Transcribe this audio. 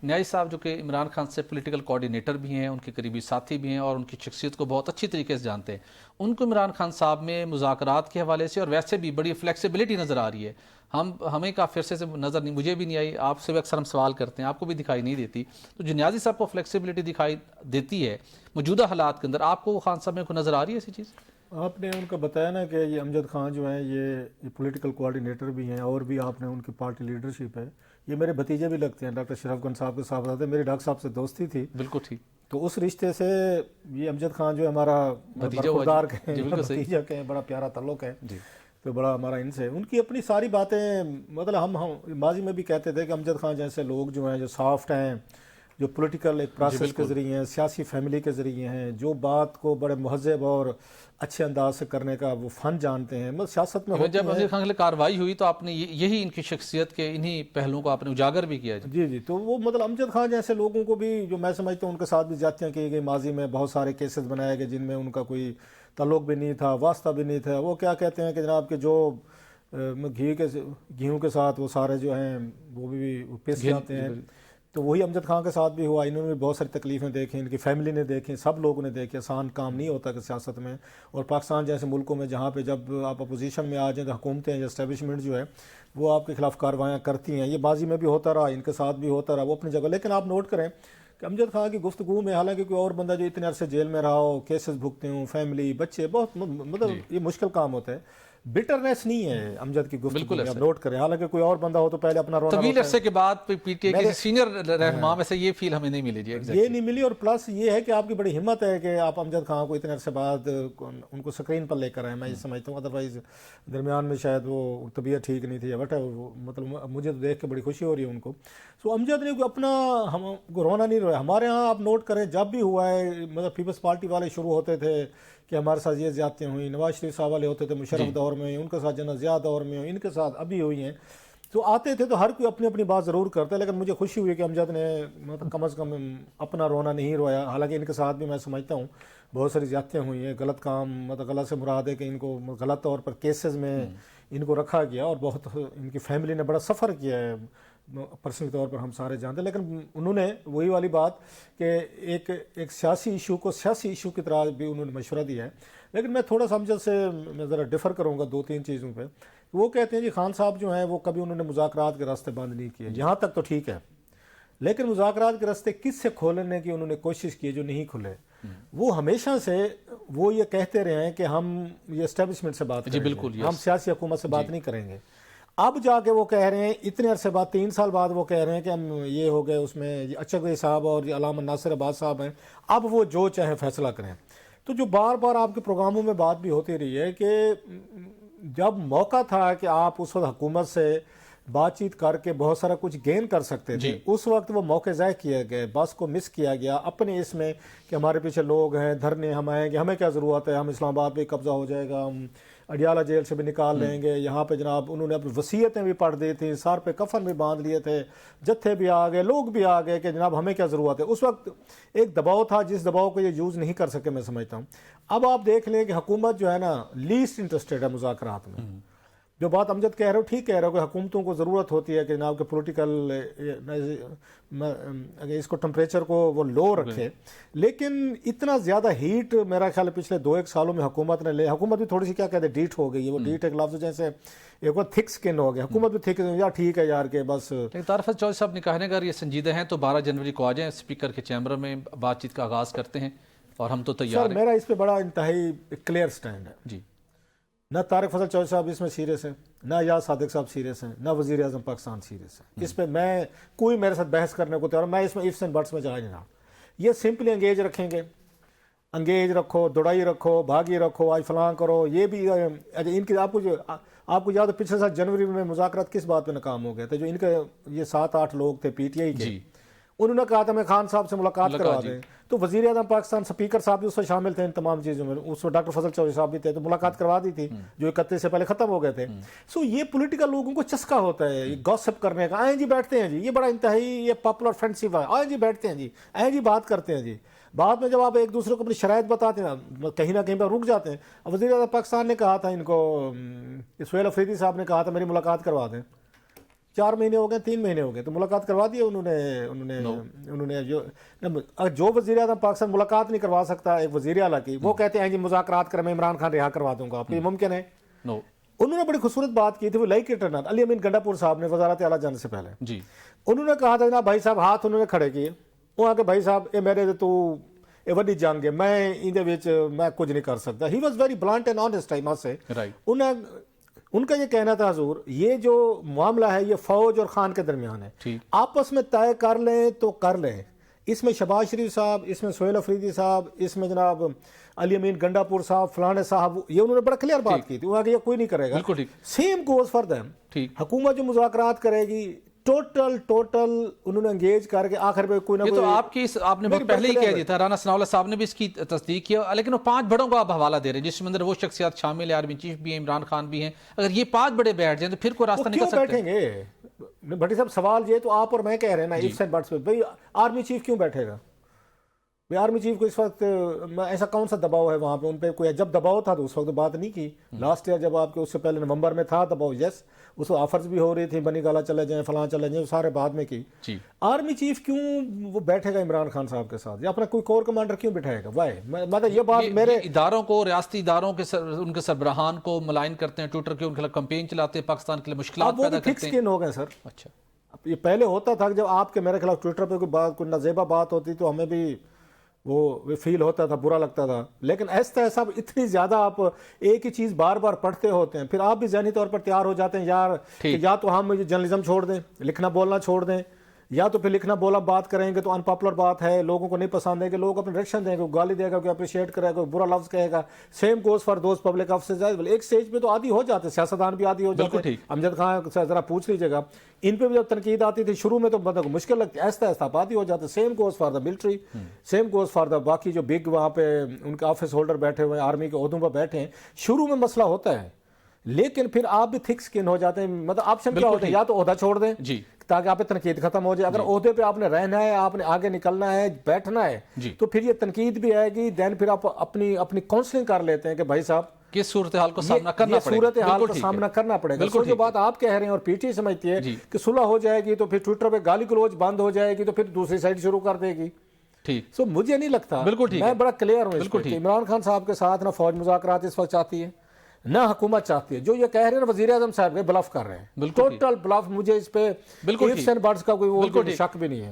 نیازی صاحب جو کہ عمران خان سے پولیٹیکل کوارڈینیٹر بھی ہیں، ان کے قریبی ساتھی بھی ہیں اور ان کی شخصیت کو بہت اچھی طریقے سے جانتے ہیں، ان کو عمران خان صاحب میں مذاکرات کے حوالے سے اور ویسے بھی بڑی فلیکسیبلٹی نظر آ رہی ہے. ہمیں کافی عرصے سے نظر نہیں، مجھے بھی نہیں آئی، آپ سے بھی اکثر ہم سوال کرتے ہیں، آپ کو بھی دکھائی نہیں دیتی. تو جو نیازی صاحب کو فلیکسیبلٹی دکھائی دیتی ہے موجودہ حالات کے اندر، آپ کو خان صاحب میں کوئی نظر آ رہی ہے ایسی چیز؟ آپ نے ان کا بتایا نا کہ یہ امجد خان جو ہیں یہ پولیٹیکل کوارڈینیٹر بھی ہیں، اور بھی آپ نے ان کی پارٹی لیڈرشپ ہے. یہ میرے بھتیجے بھی لگتے ہیں، ڈاکٹر شرف گن صاحب کے ساتھ آتے ہیں، میری ڈاکٹر صاحب سے دوستی تھی. بالکل ٹھیک. تو اس رشتے سے یہ امجد خان جو ہے ہمارا برخوردار کہیں بھتیجا کہیں، بڑا پیارا تعلق ہے. تو بڑا ہمارا ان سے ان کی اپنی ساری باتیں، مطلب ہم ماضی میں بھی کہتے تھے کہ امجد خان جیسے لوگ جو ہیں جو سافٹ ہیں، جو پولیٹیکل ایک پروسیس کے ذریعے ہیں، سیاسی فیملی کے ذریعے ہیں، جو بات کو بڑے مہذب اور اچھے انداز سے کرنے کا وہ فن جانتے ہیں. مطلب سیاست میں جب امجد خان کے لیے کارروائی ہوئی تو آپ نے یہی ان کی شخصیت کے انہی پہلوؤں کو آپ نے اجاگر بھی کیا. جی تو وہ مطلب امجد خان جیسے لوگوں کو بھی جو میں سمجھتا ہوں ان کے ساتھ بھی زیادتیاں کی گئی ماضی میں، بہت سارے کیسز بنائے گئے جن میں ان کا کوئی تعلق بھی نہیں تھا، واسطہ بھی نہیں تھا. وہ کیا کہتے ہیں کہ جناب کہ جو گیہوں کے ساتھ وہ سارے جو ہیں وہ بھی پیش جاتے ہیں، تو وہی امجد خان کے ساتھ بھی ہوا. انہوں نے بھی بہت ساری تکلیفیں دیکھیں، ان کی فیملی نے دیکھیں، سب لوگوں نے دیکھیں. آسان کام نہیں ہوتا کہ سیاست میں، اور پاکستان جیسے ملکوں میں جہاں پہ جب آپ اپوزیشن میں آ جائیں تو حکومتیں یا اسٹیبلشمنٹ جو ہے وہ آپ کے خلاف کاروائیاں کرتی ہیں. یہ ماضی میں بھی ہوتا رہا، ان کے ساتھ بھی ہوتا رہا، وہ اپنی جگہ. لیکن آپ نوٹ کریں کہ امجد خان کی گفتگو میں حالانکہ کوئی اور بندہ جو اتنے عرصے جیل میں رہا ہو، کیسز بھگتے ہوں، فیملی، بچے، بہت مطلب یہ مشکل کام ہوتا ہے. بٹرنیس نہیں ہے امجد کی گفتگو میں، آپ نوٹ کریں. حالانکہ کوئی اور بندہ ہو تو پہلے اپنا رونا طویل عرصے کے بعد پی ٹی اے کے سینئر رہنما میں سے یہ فیل ہمیں نہیں ملی. یہ نہیں ملی. اور پلس یہ ہے کہ آپ کی بڑی ہمت ہے کہ آپ امجد خان کو اتنے عرصے بعد ان کو سکرین پر لے کر آئے. میں یہ سمجھتا ہوں ادروائز درمیان میں شاید وہ طبیعت ٹھیک نہیں تھی یا بٹ مطلب مجھے تو دیکھ کے بڑی خوشی ہو رہی ہے ان کو. سو امجد نے کوئی اپنا ہم رونا نہیں رویا. ہمارے ہاں آپ نوٹ کریں جب بھی ہوا ہے، مطلب پیپلز پارٹی والے شروع ہوتے تھے کہ ہمارے ساتھ یہ زیادتیاں ہوئیں، نواز شریف صاحب والے ہوتے تھے مشرف دور میں، ان کے ساتھ جنرل ضیاء دور میں، ان کے ساتھ ابھی ہوئی ہیں، تو آتے تھے تو ہر کوئی اپنی اپنی بات ضرور کرتا ہے. لیکن مجھے خوشی ہوئی کہ امجد نے مطلب کم از کم اپنا رونا نہیں رویا. حالانکہ ان کے ساتھ بھی میں سمجھتا ہوں بہت ساری زیادتیاں ہوئی ہیں، غلط کام، مطلب غلط سے مراد ہے کہ ان کو غلط طور پر کیسز میں ان کو رکھا گیا، اور بہت ان کی فیملی نے بڑا سفر کیا ہے پرسنل طور پر، ہم سارے جانتے ہیں. لیکن انہوں نے وہی والی بات کہ ایک سیاسی ایشو کو سیاسی ایشو کی طرح بھی انہوں نے مشورہ دیا ہے. لیکن میں تھوڑا سا امجد سے میں ذرا ڈفر کروں گا 2-3 چیزوں پہ. وہ کہتے ہیں جی خان صاحب جو ہیں وہ کبھی انہوں نے مذاکرات کے راستے بند نہیں کیے. یہاں تک تو ٹھیک ہے، لیکن مذاکرات کے راستے کس سے کھولنے کی انہوں نے کوشش کی جو نہیں کھلے. وہ ہمیشہ سے وہ یہ کہتے رہے ہیں کہ ہم یہ اسٹیبلشمنٹ سے بات کریں گے، ہم سیاسی حکومت سے بات نہیں کریں گے. اب جا کے وہ کہہ رہے ہیں اتنے عرصے بعد 3 سال بعد وہ کہہ رہے ہیں کہ ہم یہ ہو گئے اس میں اچھا صاحب اور علامہ ناصر عباس صاحب ہیں، اب وہ جو چاہے فیصلہ کریں. تو جو بار بار آپ کے پروگراموں میں بات بھی ہوتی رہی ہے کہ جب موقع تھا کہ آپ اس وقت حکومت سے بات چیت کر کے بہت سارا کچھ گین کر سکتے تھے، اس وقت وہ موقع ضائع کیے گئے، بس کو مس کیا گیا اپنے اس میں کہ ہمارے پیچھے لوگ ہیں، دھرنے ہم آئیں گے، ہمیں کیا ضرورت ہے، ہم اسلام آباد پہ قبضہ ہو جائے گا، ہم اڈیالہ جیل سے بھی نکال لیں گے. یہاں پہ جناب انہوں نے اپنی وصیتیں بھی پڑھ دی تھیں، سار پہ کفن بھی باندھ لیے تھے، جتھے بھی آ گئے، لوگ بھی آ گئے کہ جناب ہمیں کیا ضرورت ہے. اس وقت ایک دباؤ تھا جس دباؤ کو یہ یوز نہیں کر سکے میں سمجھتا ہوں. اب آپ دیکھ لیں کہ حکومت جو ہے نا لیسٹ انٹرسٹڈ ہے مذاکرات میں. جو بات امجد کہہ رہے ہو ٹھیک کہہ رہے ہو کہ حکومتوں کو ضرورت ہوتی ہے کہ جناب کہ پولیٹیکل اس کو ٹمپریچر کو وہ لو رکھے، لیکن اتنا زیادہ ہیٹ میرا خیال ہے پچھلے 2-1 سالوں میں حکومت نے حکومت بھی تھوڑی سی کیا کہتے ہیں ڈیٹ ہو گئی ہے. وہ ڈیٹ ایک لفظ جیسے ایک بار تھک سکن ہو گیا، حکومت بھی تھک یار ٹھیک ہے یار کہ بس. لیکن طارق چودھری صاحب نے کہا اگر یہ سنجیدہ ہیں تو 12 جنوری کو آ جائیں، اسپیکر کے چیمبر میں بات چیت کا آغاز کرتے ہیں اور ہم تو تیار ہیں. میرا اس پہ بڑا انتہائی کلیئر سٹینڈ ہے. جی، نہ طارق فضل چودھری صاحب اس میں سیریس ہیں، نہ یاد صادق صاحب سیریس ہیں، نہ وزیر اعظم پاکستان سیریس ہیں. اس پہ میں کوئی میرے ساتھ بحث کرنے کو تیار، میں اس میں ایفس اینڈ بٹس میں جا نہیں رہا. یہ سمپلی انگیج رکھیں گے، انگیج رکھو، دوڑائی رکھو، بھاگی رکھو، آج فلاں کرو. یہ بھی ان کے آپ کو یاد ہے پچھلے سال جنوری میں مذاکرات کس بات پہ ناکام ہو گئے تھے؟ جو ان کے یہ 7-8 لوگ تھے پی ٹی آئی کے، انہوں نے کہا تھا میں خان صاحب سے ملاقات کروا دیں. تو وزیر اعظم پاکستان اسپیکر صاحب بھی اس میں شامل تھے ان تمام چیزوں میں، اس میں ڈاکٹر فضل چودھری صاحب بھی تھے، تو ملاقات کروا دی تھی جو 31 سے پہلے ختم ہو گئے تھے. سو یہ پولیٹیکل لوگوں کو چسکا ہوتا ہے یہ گوسپ کرنے کا. آئیں جی بیٹھتے ہیں جی، یہ بڑا انتہائی یہ پاپولر فرینڈشپ ہے، آئیں جی بیٹھتے ہیں جی، آئیں جی بات کرتے ہیں جی. بعد میں جب آپ ایک دوسرے کو اپنی شرائط بتاتے ہیں کہیں نہ کہیں پہ رک جاتے ہیں. وزیر اعظم پاکستان نے کہا تھا ان کو، سہیل افریدی صاحب نے کہا تھا میری ملاقات کروا دیں. 4 مہینے ہو گئے 3 مہینے ہو گئے تو ملاقات کروا دی انہوں نے جو وزیر اعظم پاکستان ملاقات نہیں کروا سکتا ایک وزیر اعلیٰ کی، وہ کہتے ہیں جی مذاکرات کر میں عمران خان رہا کروا دوں گا، آپ کو یہ ممکن ہے؟ انہوں نے بڑی خوبصورت بات کی تھی، وہ لائک اٹ اور ناٹ، علی امین گنڈاپور صاحب نے وزارت اعلیٰ جانے سے پہلے جی انہوں نے کہا تھا جناب بھائی صاحب ہاتھ انہوں نے کھڑے کیے، وہ آ کے بھائی صاحب اے میرے تو یہ وڈی جنگ ہے، میں کچھ نہیں کر سکتا. He was very blunt and honest I must say. ان کا یہ کہنا تھا حضور یہ جو معاملہ ہے یہ فوج اور خان کے درمیان ہے، آپس میں طے کر لیں تو کر لیں. اس میں شہباز شریف صاحب، اس میں سہیل افریدی صاحب، اس میں جناب علی امین گنڈاپور صاحب، فلانے صاحب، یہ انہوں نے بڑا کلیئر بات کی تھی. وہ آگے یہ کوئی نہیں کرے گا. Same goes for them. حکومت جو مذاکرات کرے گی ٹوٹل انہوں نے انگیج کر کے آخر پہ کوئی نہ کوئی. یہ تو آپ نے بہت پہلے ہی کہہ دیا تھا، رانا ثناء اللہ صاحب نے بھی اس کی تصدیق کیا، لیکن وہ 5 بڑوں کو آپ حوالہ دے رہے ہیں جس میں اندر وہ شخصیات شامل ہیں، آرمی چیف بھی ہیں، عمران خان بھی ہیں. اگر یہ 5 بڑے بیٹھ جائیں تو پھر کوئی راستہ نکل سکتا ہے؟ کیوں بیٹھیں گے بھٹی صاحب؟ سوال یہ تو آپ اور میں کہہ رہے ہیں نا ifs and buts پہ. بھائی آرمی چیف کیوں بیٹھے گا؟ آرمی چیف کو اس وقت ایسا کون سا دباؤ ہے وہاں پہ ان پہ؟ کوئی جب دباؤ تھا تو اس وقت بات نہیں کی. لاسٹ ایئر جب آپ کے اس سے پہلے نومبر میں تھا دباؤ، یس اس کو آفرز بھی ہو رہی تھی، بنی گالا چلے جائیں، فلاں چلے جائیں، سارے بعد میں کی. آرمی چیف کیوں وہ بیٹھے گا عمران خان صاحب کے ساتھ، یا اپنا کوئی کور کمانڈر کیوں بٹھائے گا؟ وائی مطلب یہ بات میرے اداروں کو، ریاستی اداروں کے ان کے سربراہان کو ملائن کرتے ہیں، ٹویٹر کے ان کے خلاف کمپین چلاتے ہیں، پاکستان کے لیے مشکلات پیدا کرتے ہیں. فکس کن ہو گئے سر. اچھا یہ پہلے ہوتا تھا کہ جب آپ کے میرے خلاف ٹویٹر پہ کوئی بات، کوئی نازیبا بات ہوتی تو ہمیں بھی وہ فیل ہوتا تھا، برا لگتا تھا. لیکن ایسا صاحب اتنی زیادہ آپ ایک ہی چیز بار بار پڑھتے ہوتے ہیں، پھر آپ بھی ذہنی طور پر تیار ہو جاتے ہیں یار کہ یا تو ہم جرنلزم چھوڑ دیں، لکھنا بولنا چھوڑ دیں، یا تو پھر لکھنا بولا بات کریں گے تو ان پاپولر بات ہے، لوگوں کو نہیں پسند ہے، کہ لوگ اپنے ریئیکشن دیں گے، کوئی گالی دے گا، کوئی اپریشیٹ کرے گا، کوئی برا لفظ کہے گا. Same goes for those public officers. ایک سٹیج پہ تو عادی ہو جاتے، سیاستدان بھی عادی ہو جاتے ہیں. امجد خان سے ذرا پوچھ لیجیے گا، ان پہ بھی جب تنقید آتی تھی شروع میں تو بندہ کو مشکل لگتی، ایسا آپ عادی ہو جاتے. Same goes for the military, same goes for the باقی جو بگ وہاں پہ ان کے آفس ہولڈر بیٹھے ہوئے ہیں، آرمی کے عہدوں پہ بیٹھے ہیں. شروع میں مسئلہ ہوتا ہے لیکن پھر آپ بھی تھک سکن ہو جاتے ہیں. مطلب آپشن کیا ہوتے ہیں، یا تو عہدہ چھوڑ دیں تاکہ آپ پہ تنقید ختم ہو جائے. اگر عہدے پہ آپ نے رہنا ہے، آپ نے آگے نکلنا ہے، بیٹھنا ہے، تو پھر یہ تنقید بھی آئے گی. دین پھر آپ اپنی کاؤنسلنگ کر لیتے ہیں کہ بھائی صاحب کس صورتحال کو سامنا کرنا پڑے گا. صورتحال کو سامنا کرنا پڑے گا. جو بات آپ کہہ رہے ہیں اور پی ٹی سمجھتی ہے کہ صلح ہو جائے گی تو پھر ٹویٹر پہ گالی گلوچ بند ہو جائے گی تو پھر دوسری سائڈ شروع کر دے گی. سو مجھے نہیں لگتا، میں بڑا کلیئر ہوں اس پہ کہ عمران خان صاحب کے ساتھ نہ فوج مذاکرات اس وقت چاہتی ہے نہ حکومت چاہتی ہے. جو یہ کہہ رہے ہیں وزیر اعظم صاحب بلف کر رہے ہیں، ٹوٹل بلف. مجھے اس پہ ifs and buts کا کوئی شک بھی نہیں ہے.